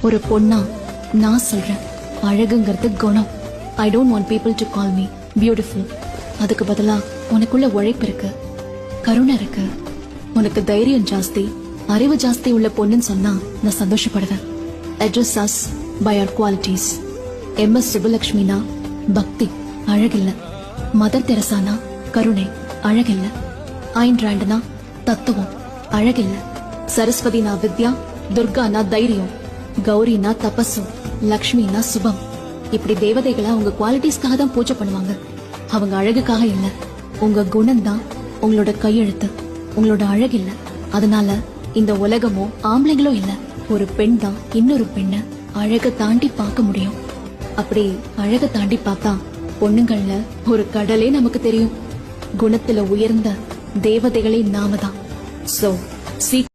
ஒரு பொண்ணா நான் சொல்றேன், அழகுங்கிறது குணம். I don't want people to call me beautiful. அதுக்கு பதிலா உனக்குள்ள உழைப்பு இருக்கு, கருணை இருக்கு, உனக்கு தைரியம் ஜாஸ்தி, அறிவு ஜாஸ்தி உள்ள பொண்ணுன்னு சொன்னா நான் சந்தோஷப்படுவேன். Address us by our qualities. MS சுபலட்சுமினா பக்தி, அழகில்ல. மதர் தெரசானா கருணை, அழகில்ல. ஐன் ராண்ட்னா தத்துவம், அழகில்ல. சரஸ்வதினா வித்யா, துர்கானா தைரியம், கௌரினா தபசு, லக்ஷ்மினா சுபம். இப்படி தேவதைகளை உங்க குவாலிட்டிஸ்க்காக தான் பூஜை பண்ணுவாங்க, அவங்க அழகுக்காக இல்ல. உங்க குணம் தான் உங்களோட கையெழுத்து, உங்களோட அழகில்ல. அதனால இந்த உலகமோ ஆம்பளைங்களோ இல்ல, ஒரு பெண் தான் இன்னொரு பெண்ணை அழக தாண்டி பார்க்க முடியும். அப்படி அழக தாண்டி பார்த்தா பொண்ணுங்கள்ல ஒரு கடலே நமக்கு தெரியும். குணத்துல உயர்ந்த தேவதைகளே நாம தான். So seek